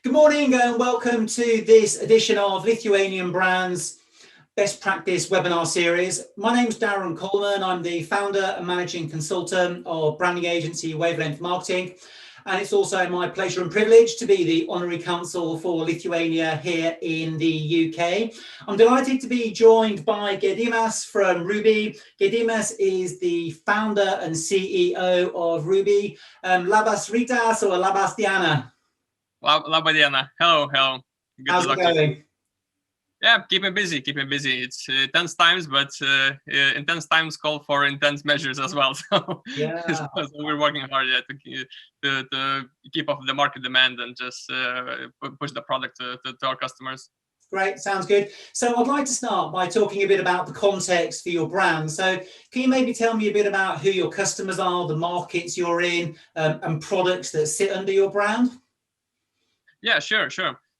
Good morning and welcome to this edition of Lithuanian Brands Best Practice webinar series. My name's Darren Coleman. I'm the founder and managing consultant of branding agency Wavelength Marketing. And it's also my pleasure and privilege to be the Honorary Counsel for Lithuania here in the UK. I'm delighted to be joined by Gediminas from Ruby. Gediminas is the founder and CEO of Ruby. Labas Ritas or Labas Diana? Labas diena. Hello. Good How's to it talk to you. going? Yeah, keeping busy. It's intense times, but intense times call for intense measures as well. So, Yeah. so we're working hard to keep up with the market demand and just push the product to our customers. Great, sounds good. So I'd like to start by talking a bit about the context for your brand. So can you maybe tell me a bit about who your customers are, the markets you're in, and products that sit under your brand? Yeah, sure.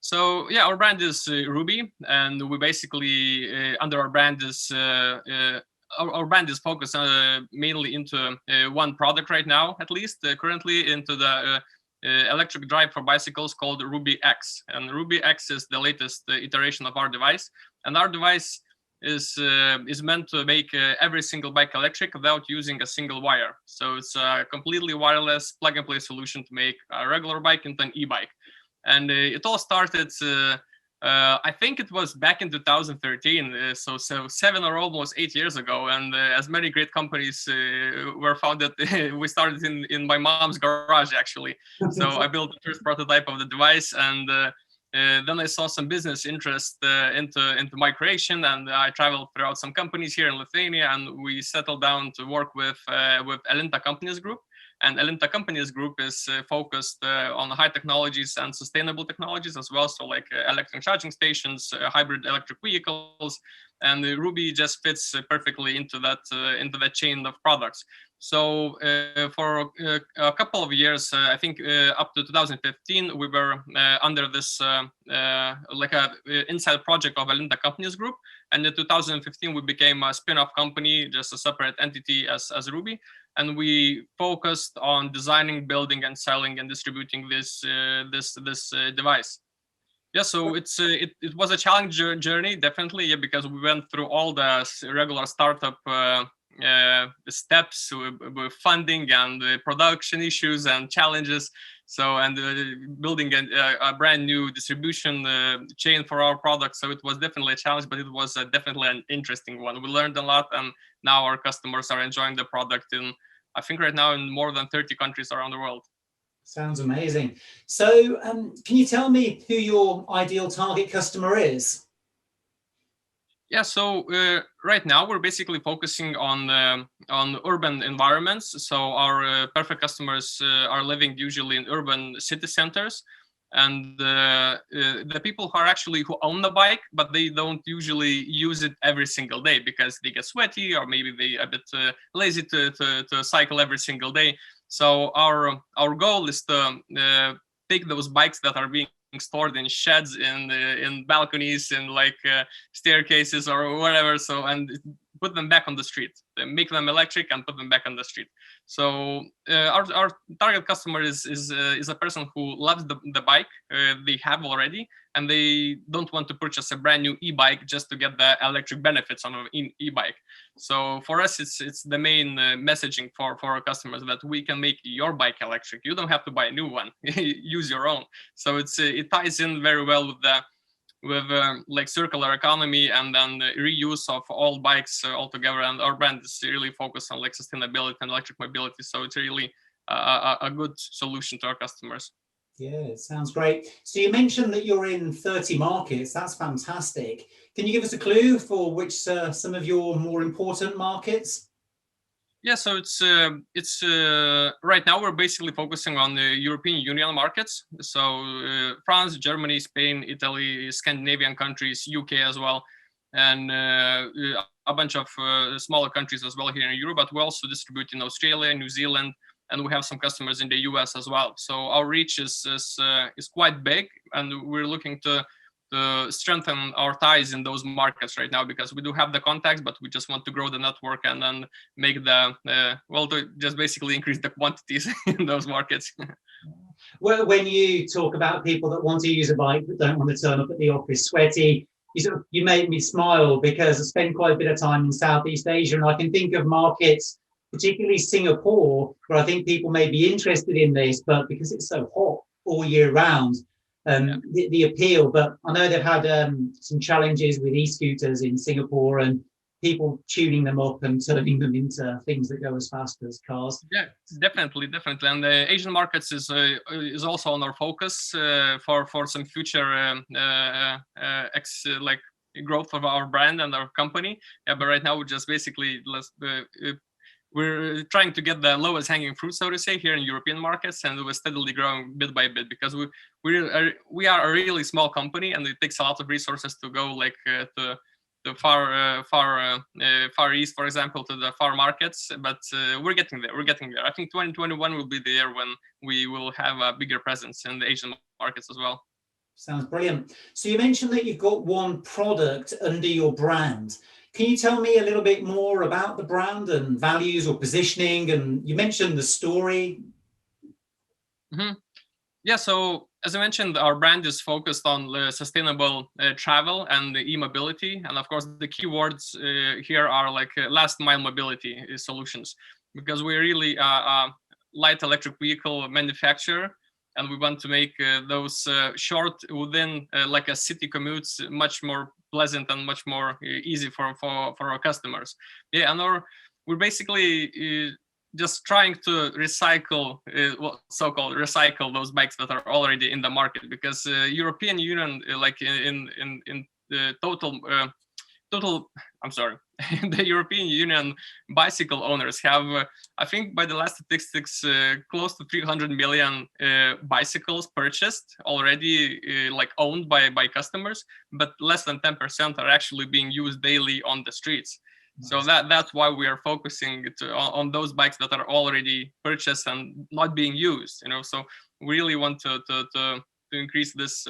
So yeah, our brand is Ruby, and we basically under our brand is our brand is focused mainly into one product right now, at least currently into the electric drive for bicycles called Ruby X. And Ruby X is the latest iteration of our device, and our device is meant to make every single bike electric without using a single wire. So it's a completely wireless plug-and-play solution to make a regular bike into an e-bike. And it all started, I think it was back in 2013, so 7 or almost 8 years ago. And as many great companies were founded, we started in my mom's garage, actually. So I built the first prototype of the device, and then I saw some business interest into my creation, and I traveled throughout some companies here in Lithuania, and we settled down to work with Elinta Companies Group. And Elinta Companies Group is focused on high technologies and sustainable technologies as well. So like electric charging stations, hybrid electric vehicles, and Ruby just fits perfectly into that chain of products. So for a couple of years, I think up to 2015, we were under this like a inside project of Elinta Companies Group. And in 2015, we became a spin-off company, just a separate entity as Ruby. And we focused on designing, building, and selling and distributing this device. Yeah, so it was a challenging journey, definitely, yeah, because we went through all the regular startup steps with funding and production issues and challenges. So, and building a brand new distribution chain for our product. So it was definitely a challenge, but it was definitely an interesting one. We learned a lot, and now our customers are enjoying the product I think right now in more than 30 countries around the world. Sounds amazing. So can you tell me who your ideal target customer is? Yeah, so right now we're basically focusing on urban environments. So our perfect customers are living usually in urban city centers, and the people who own the bike, but they don't usually use it every single day because they get sweaty, or maybe they a bit lazy to cycle every single day. So our goal is to take those bikes that are being stored in sheds, in balconies, in like staircases or whatever, so and put them back on the street, make them electric and put them back on the street. So our target customer is a person who loves the bike they have already, and they don't want to purchase a brand new e-bike just to get the electric benefits on an e-bike. So for us, it's the main messaging for our customers that we can make your bike electric. You don't have to buy a new one; use your own. So it ties in very well with like circular economy and then reuse of all bikes altogether. And our brand is really focused on like sustainability and electric mobility. So it's really a good solution to our customers. Yeah, it sounds great. So you mentioned that you're in 30 markets. That's fantastic. Can you give us a clue for which some of your more important markets? Yeah, so it's right now we're basically focusing on the European Union markets. So France, Germany, Spain, Italy, Scandinavian countries, UK as well, and a bunch of smaller countries as well here in Europe. But we also distribute in Australia, New Zealand, and we have some customers in the US as well. So our reach is quite big, and we're looking to strengthen our ties in those markets right now, because we do have the contacts, but we just want to grow the network and then make to just basically increase the quantities in those markets. Well, when you talk about people that want to use a bike but don't want to turn up at the office sweaty, you made me smile because I spend quite a bit of time in Southeast Asia, and I can think of markets, particularly Singapore, where I think people may be interested in this, but because it's so hot all year round, the appeal. But I know they've had some challenges with e-scooters in Singapore and people tuning them up and turning them into things that go as fast as cars. Yeah, definitely. And the Asian markets is also on our focus for some future like growth of our brand and our company. Yeah, but right now we're just basically we're trying to get the lowest hanging fruit, so to say, here in European markets, and we're steadily growing bit by bit because we are a really small company, and it takes a lot of resources to go like to the far east, for example, to the far markets. But we're getting there. I think 2021 will be the year when we will have a bigger presence in the Asian markets as well. Sounds brilliant. So you mentioned that you've got one product under your brand. Can you tell me a little bit more about the brand and values or positioning? And you mentioned the story. Mm-hmm. Yeah, so as I mentioned, our brand is focused on sustainable travel and e-mobility. And of course, the keywords here are like last mile mobility solutions, because we're really a light electric vehicle manufacturer. And we want to make those short within like a city commutes much more pleasant and much more easy for our customers. Yeah, and we're basically just trying to recycle, so-called recycle those bikes that are already in the market, because European Union, like in the total, I'm sorry, the European Union bicycle owners have, I think by the last statistics, close to 300 million bicycles purchased already, like owned by customers, but less than 10% are actually being used daily on the streets. So that's why we are focusing on those bikes that are already purchased and not being used. So we really want to increase this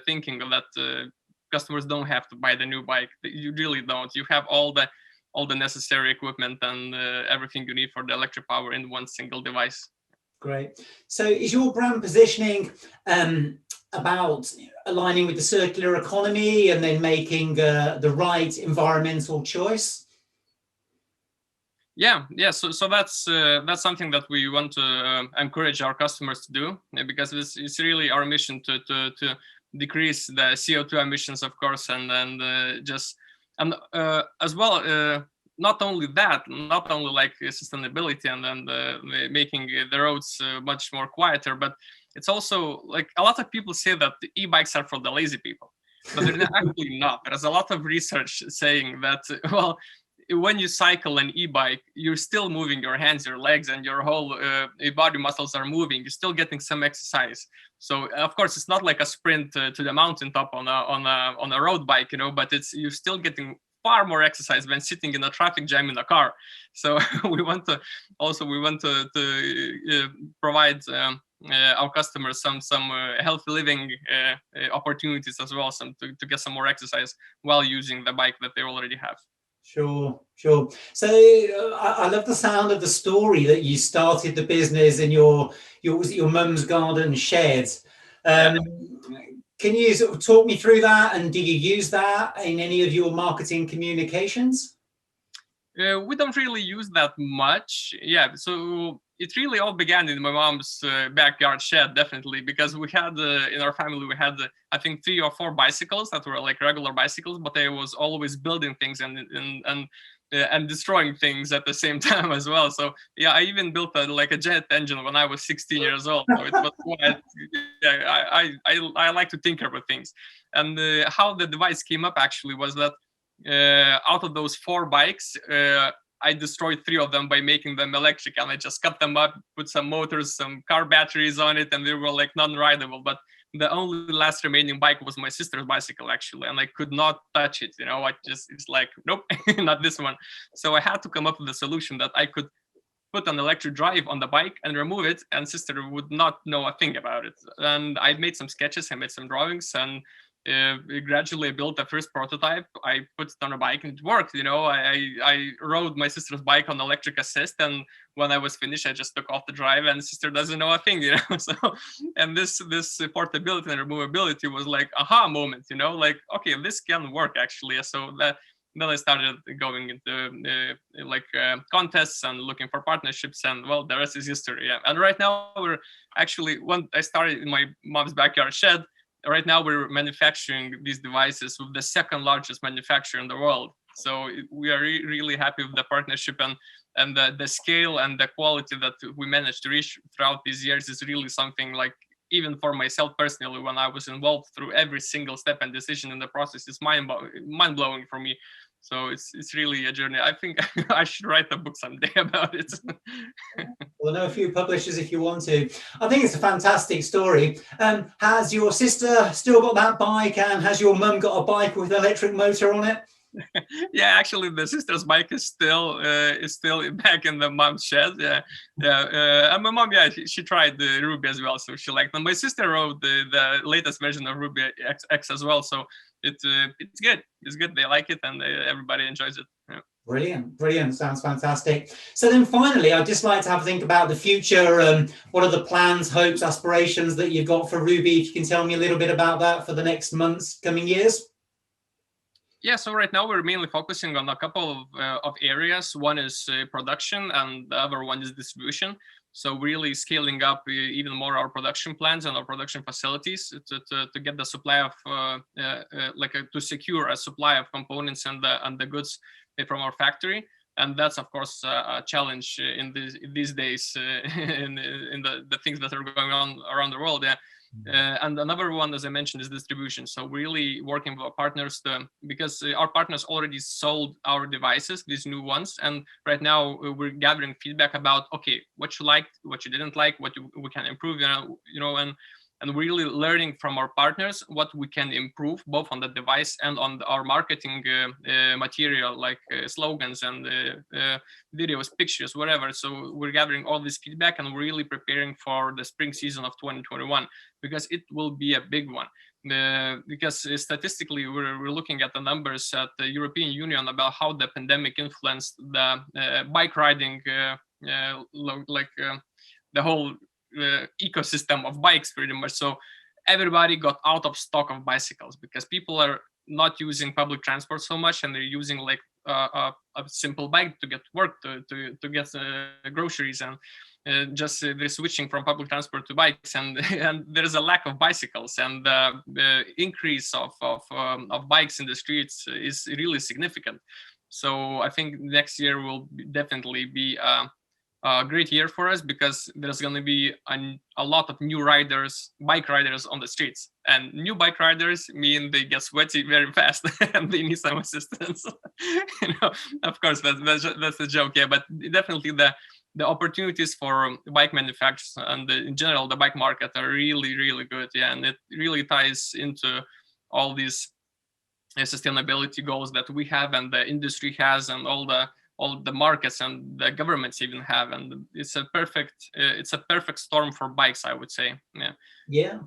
thinking of that customers don't have to buy the new bike. You really don't. You have all the necessary equipment and everything you need for the electric power in one single device. Great. So is your brand positioning about aligning with the circular economy and then making the right environmental choice? Yeah. So that's something that we want to encourage our customers to do, because it's really our mission to decrease the CO2 emissions, of course, and as well. Not only like sustainability and then making the roads much more quieter, but it's also like a lot of people say that the e-bikes are for the lazy people, but they're actually not. There's a lot of research saying that, well, when you cycle an e-bike, you're still moving your hands, your legs, and your whole body muscles are moving. You're still getting some exercise. So of course, it's not like a sprint to the mountaintop on a road bike, but you're still getting far more exercise than sitting in a traffic jam in a car. So we want to provide our customers some healthy living opportunities as well, to get some more exercise while using the bike that they already have. Sure. So I love the sound of the story that you started the business in your mum's garden shed. Can you sort of talk me through that, and do you use that in any of your marketing communications? We don't really use that much. Yeah, so it really all began in my mom's backyard shed, definitely, because we had in our family I think 3 or 4 bicycles that were like regular bicycles, but I was always building things and destroying things at the same time as well. So yeah, I even built a jet engine when I was 16 years old. So it was quite, yeah, I like to tinker with things. And how the device came up actually was that out of those 4 bikes, I destroyed 3 of them by making them electric, and I just cut them up, put some motors, some car batteries on it, and they were like non-rideable. But the only last remaining bike was my sister's bicycle, actually, and I could not touch it. It's like, nope, not this one. So I had to come up with a solution that I could put an electric drive on the bike and remove it, and sister would not know a thing about it. And I made some sketches, I made some drawings, and gradually I built the first prototype. I put it on a bike and it worked. I rode my sister's bike on electric assist, and when I was finished, I just took off the drive, and sister doesn't know a thing. So, and this portability and removability was like aha moment. Like, okay, this can work actually. So then I started going into contests and looking for partnerships, and well, the rest is history. Yeah. And right now we're actually, when I started in my mom's backyard shed, right now we're manufacturing these devices with the second largest manufacturer in the world. So we are really happy with the partnership, and the scale and the quality that we managed to reach throughout these years is really something like, even for myself personally, when I was involved through every single step and decision in the process, it's mind-blowing for me. So it's really a journey. I think I should write a book someday about it. Well, I know a few publishers if you want to. I think it's a fantastic story. Has your sister still got that bike, and has your mum got a bike with an electric motor on it? Yeah, actually, the sister's bike is still back in the mom's shed. And my mom, she tried the Ruby as well, so she liked them. My sister rode the latest version of Ruby X as well, so it's good. It's good. They like it, and everybody enjoys it. Yeah. Brilliant. Sounds fantastic. So then finally, I'd just like to have a think about the future. What are the plans, hopes, aspirations that you've got for Ruby? If you can tell me a little bit about that for the next months, coming years. Yeah, so right now we're mainly focusing on a couple of areas. One is production, and the other one is distribution. So really scaling up even more our production plans and our production facilities to get the supply of to secure a supply of components and the goods from our factory. And that's of course a challenge in these days in the things that are going on around the world. Yeah. And another one, as I mentioned, is distribution. So really working with our partners because our partners already sold our devices, these new ones. And right now we're gathering feedback about, okay, what you liked, what you didn't like, what we can improve, and really learning from our partners what we can improve, both on the device and on our marketing material, like slogans and videos, pictures, whatever. So we're gathering all this feedback and really preparing for the spring season of 2021, because it will be a big one. Because statistically, we're looking at the numbers at the European Union about how the pandemic influenced the bike riding, the whole ecosystem of bikes pretty much. So everybody got out of stock of bicycles because people are not using public transport so much, and they're using like a simple bike to get to work, to get groceries, and they're switching from public transport to bikes, and there's a lack of bicycles, and the increase of bikes in the streets is really significant. So I think next year will definitely be a great year for us, because there's going to be a lot of new bike riders on the streets, and new bike riders mean they get sweaty very fast and they need some assistance. Of course, that's a joke, yeah, but definitely the opportunities for bike manufacturers and in general the bike market are really, really good, yeah, and it really ties into all these sustainability goals that we have and the industry has, and all the markets and the governments even have, and it's a perfect storm for bikes, I would say. Yeah.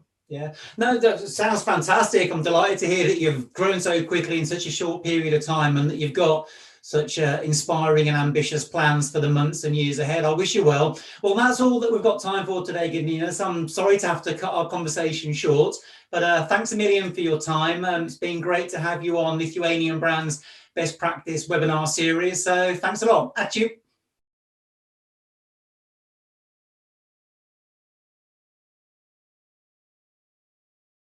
No, that sounds fantastic. I'm delighted to hear that you've grown so quickly in such a short period of time, and that you've got such inspiring and ambitious plans for the months and years ahead. I wish you well. Well, that's all that we've got time for today, Gediminas. I'm sorry to have to cut our conversation short, but thanks a million for your time. It's been great to have you on Lithuanian Brands Best Practice webinar series. So thanks a lot. At you.